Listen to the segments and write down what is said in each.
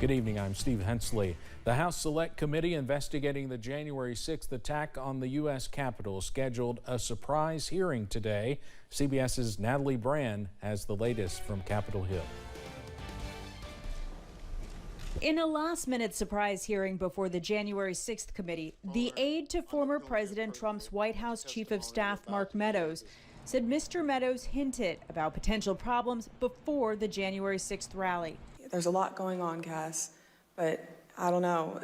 Good evening, I'm Steve Hensley. The House Select Committee investigating the January 6th attack on the U.S. Capitol scheduled a surprise hearing today. CBS's Natalie Brand has the latest from Capitol Hill. In a last-minute surprise hearing before the January 6th committee, the aide to former President Trump's White House Chief of Staff Mark Meadows said Mr. Meadows hinted about potential problems before the January 6th rally. There's a lot going on, Cass, but I don't know.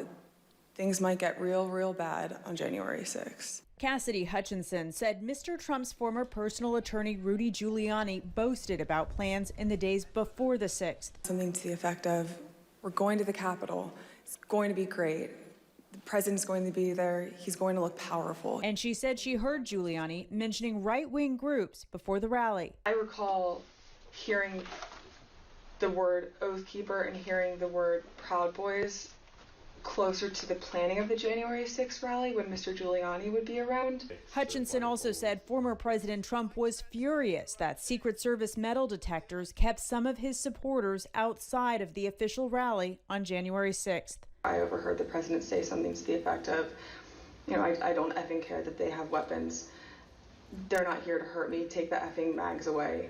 Things might get real bad on January 6th. Cassidy Hutchinson said Mr. Trump's former personal attorney Rudy Giuliani boasted about plans in the days before the 6th. Something to the effect of, we're going to the Capitol. It's going to be great. The president's going to be there. He's going to look powerful. And she said she heard Giuliani mentioning right-wing groups before the rally. I recall hearing the word Oath Keeper and hearing the word Proud Boys closer to the planning of the January 6th rally when Mr. Giuliani would be around. Hutchinson also said former President Trump was furious that Secret Service metal detectors kept some of his supporters outside of the official rally on January 6th. I overheard the president say something to the effect of, I don't effing care that they have weapons. They're not here to hurt me. Take the effing mags away.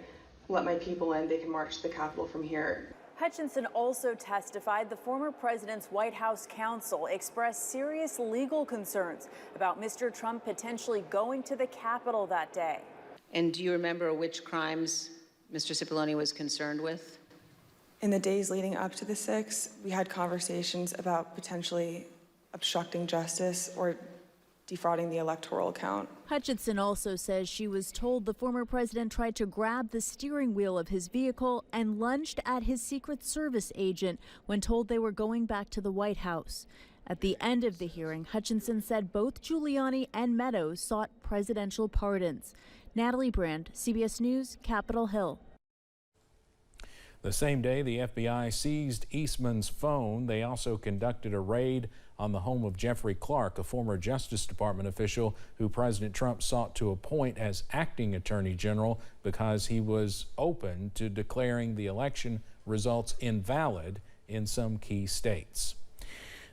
Let my people in. They can march to the Capitol from here. Hutchinson also testified the former president's White House counsel expressed serious legal concerns about Mr. Trump potentially going to the Capitol that day. And do you remember which crimes Mr. Cipollone was concerned with? In the days leading up to the 6th, we had conversations about potentially obstructing justice or defrauding the electoral count. Hutchinson also says she was told the former president tried to grab the steering wheel of his vehicle and lunged at his Secret Service agent when told they were going back to the White House. At the end of the hearing, Hutchinson said both Giuliani and Meadows sought presidential pardons. Natalie Brand, CBS News, Capitol Hill. The same day, the FBI seized Eastman's phone. They also conducted a raid on the home of Jeffrey Clark, a former Justice Department official who President Trump sought to appoint as acting attorney general because he was open to declaring the election results invalid in some key states.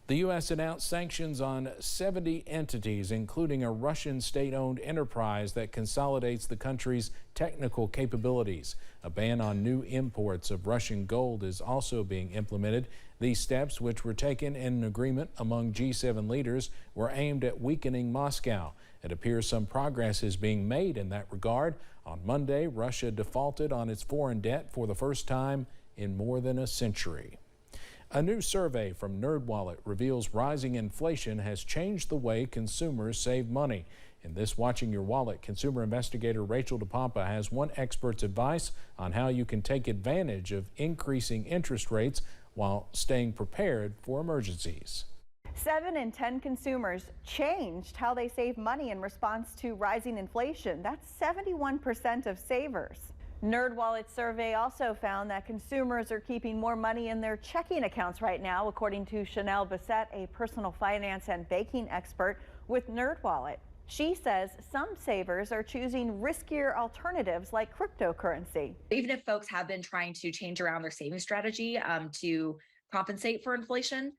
The U.S. announced sanctions on 70 entities, including a Russian state-owned enterprise that consolidates the country's technical capabilities. A ban on new imports of Russian gold is also being implemented. These steps, which were taken in an agreement among G7 leaders, were aimed at weakening Moscow. It appears some progress is being made in that regard. On Monday, Russia defaulted on its foreign debt for the first time in more than a century. A new survey from NerdWallet reveals rising inflation has changed the way consumers save money. In this Watching Your Wallet, consumer investigator Rachel DePompa has one expert's advice on how you can take advantage of increasing interest rates while staying prepared for emergencies. 7 in 10 consumers changed how they save money in response to rising inflation. That's 71% of savers. NerdWallet's survey also found that consumers are keeping more money in their checking accounts right now, according to Chanel Bissett, a personal finance and banking expert with NerdWallet. She says some savers are choosing riskier alternatives like cryptocurrency. Even if folks have been trying to change around their saving strategy to compensate for inflation,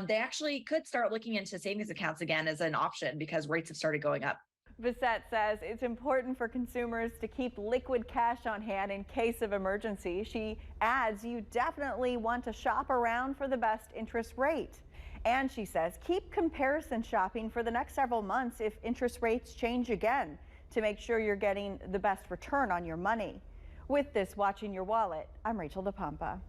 they actually could start looking into savings accounts again as an option because rates have started going up. Bissett says it's important for consumers to keep liquid cash on hand in case of emergency. She adds you definitely want to shop around for the best interest rate. And she says keep comparison shopping for the next several months if interest rates change again to make sure you're getting the best return on your money. With this Watching Your Wallet, I'm Rachel DePompa.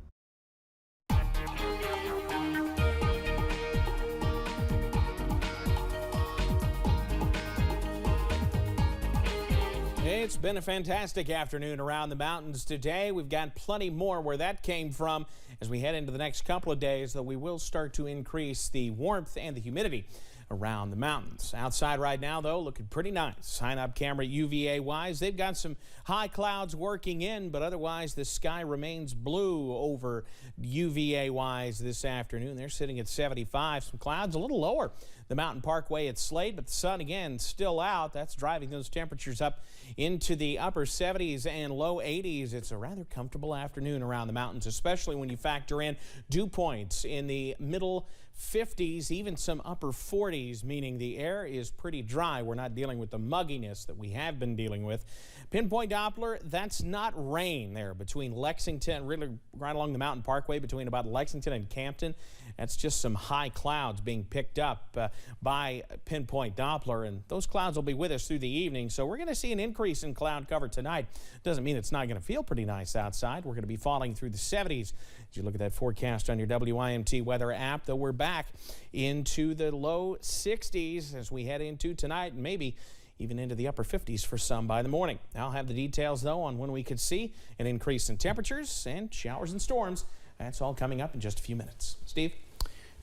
It's been a fantastic afternoon around the mountains today. We've got plenty more where that came from as we head into the next couple of days, though we will start to increase the warmth and the humidity around the mountains. Outside right now, though, looking pretty nice. Sign up camera UVA-wise. They've got some high clouds working in, but otherwise the sky remains blue over UVA-wise this afternoon. They're sitting at 75. Some clouds a little lower the Mountain Parkway at Slade, but the sun again still out. That's driving those temperatures up into the upper 70s and low 80s. It's a rather comfortable afternoon around the mountains, especially when you factor in dew points in the middle 50s, even some upper 40s, meaning the air is pretty dry. We're not dealing with the mugginess that we have been dealing with. Pinpoint Doppler, that's not rain there between Lexington, really right along the Mountain Parkway between about Lexington and Campton. That's just some high clouds being picked up by Pinpoint Doppler, and those clouds will be with us through the evening. So we're going to see an increase in cloud cover tonight. Doesn't mean it's not going to feel pretty nice outside. We're going to be falling through the 70s. As you look at that forecast on your WIMT weather app, though, we're back into the low 60s as we head into tonight, and maybe even into the upper 50s for some by the morning. I'll have the details, though, on when we could see an increase in temperatures and showers and storms. That's all coming up in just a few minutes. Steve?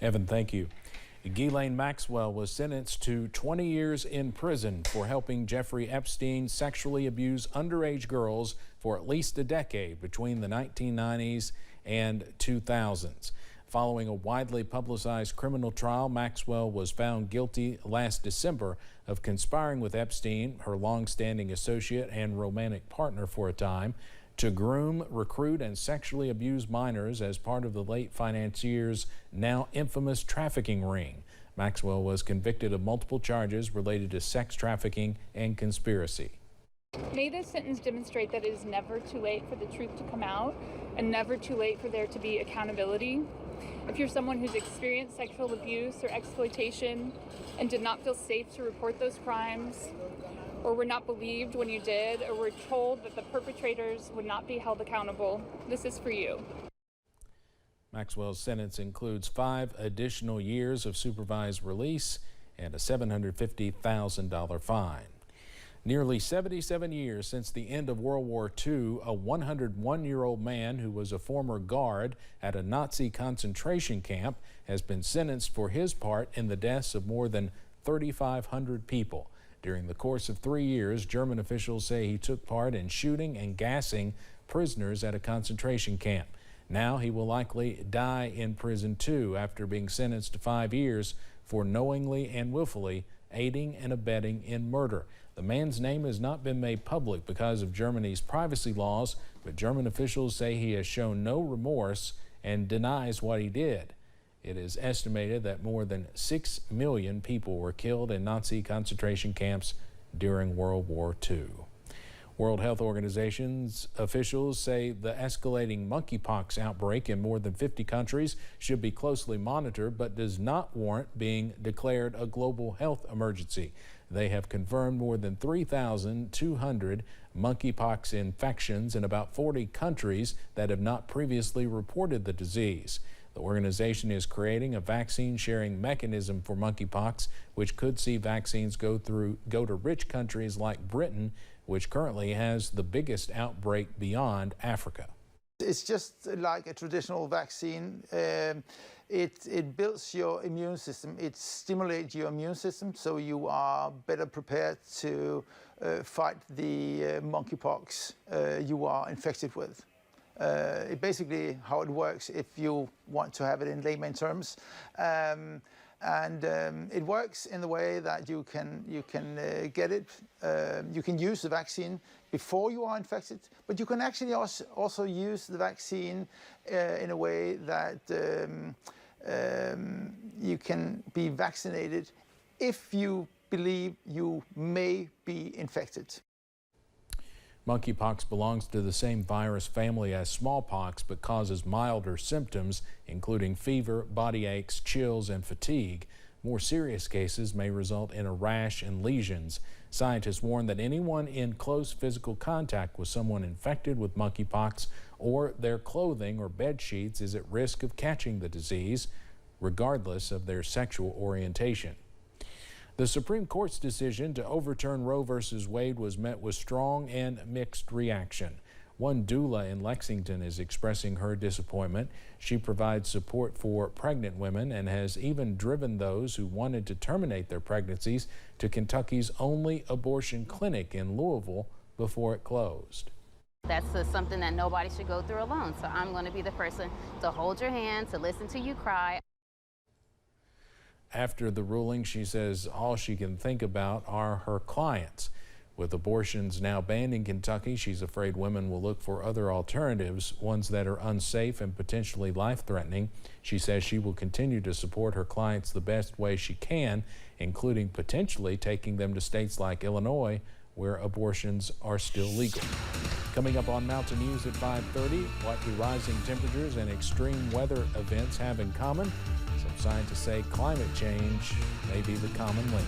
Evan, thank you. Ghislaine Maxwell was sentenced to 20 years in prison for helping Jeffrey Epstein sexually abuse underage girls for at least a decade between the 1990s and 2000s. Following a widely publicized criminal trial, Maxwell was found guilty last December of conspiring with Epstein, her long-standing associate and romantic partner for a time, to groom, recruit, and sexually abuse minors as part of the late financier's now infamous trafficking ring. Maxwell was convicted of multiple charges related to sex trafficking and conspiracy. May this sentence demonstrate that it is never too late for the truth to come out and never too late for there to be accountability. If you're someone who's experienced sexual abuse or exploitation and did not feel safe to report those crimes, or were not believed when you did, or were told that the perpetrators would not be held accountable, this is for you. Maxwell's sentence includes 5 additional years of supervised release and a $750,000 fine. Nearly 77 years since the end of World War II, a 101-year-old man who was a former guard at a Nazi concentration camp has been sentenced for his part in the deaths of more than 3,500 people. During the course of 3 years, German officials say he took part in shooting and gassing prisoners at a concentration camp. Now he will likely die in prison too, after being sentenced to 5 years for knowingly and willfully aiding and abetting in murder. The man's name has not been made public because of Germany's privacy laws, but German officials say he has shown no remorse and denies what he did. It is estimated that more than 6 million people were killed in Nazi concentration camps during World War II. World Health Organization's officials say the escalating monkeypox outbreak in more than 50 countries should be closely monitored, but does not warrant being declared a global health emergency. They have confirmed more than 3,200 monkeypox infections in about 40 countries that have not previously reported the disease. The organization is creating a vaccine sharing mechanism for monkeypox, which could see vaccines go to rich countries like Britain, which currently has the biggest outbreak beyond Africa. It's just like a traditional vaccine. It builds your immune system. It stimulates your immune system, so you are better prepared to fight the monkeypox you are infected with. It basically how it works, if you want to have it in layman terms. It works in the way that you can get it. You can use the vaccine before you are infected, but you can actually also use the vaccine in a way that you can be vaccinated if you believe you may be infected. Monkeypox belongs to the same virus family as smallpox, but causes milder symptoms, including fever, body aches, chills, and fatigue. More serious cases may result in a rash and lesions. Scientists warn that anyone in close physical contact with someone infected with monkeypox or their clothing or bed sheets is at risk of catching the disease, regardless of their sexual orientation. The Supreme Court's decision to overturn Roe v. Wade was met with strong and mixed reaction. One doula in Lexington is expressing her disappointment. She provides support for pregnant women and has even driven those who wanted to terminate their pregnancies to Kentucky's only abortion clinic in Louisville before it closed. That's something that nobody should go through alone. So I'm going to be the person to hold your hand, to listen to you cry. After the ruling, she says all she can think about are her clients. With abortions now banned in Kentucky, she's afraid women will look for other alternatives, ones that are unsafe and potentially life-threatening. She says she will continue to support her clients the best way she can, including potentially taking them to states like Illinois, where abortions are still legal. Coming up on Mountain News at 5:30, what do rising temperatures and extreme weather events have in common? Some scientists say climate change may be the common link.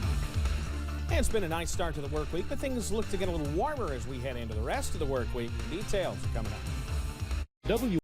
And it's been a nice start to the work week, but things look to get a little warmer as we head into the rest of the work week. Details are coming up.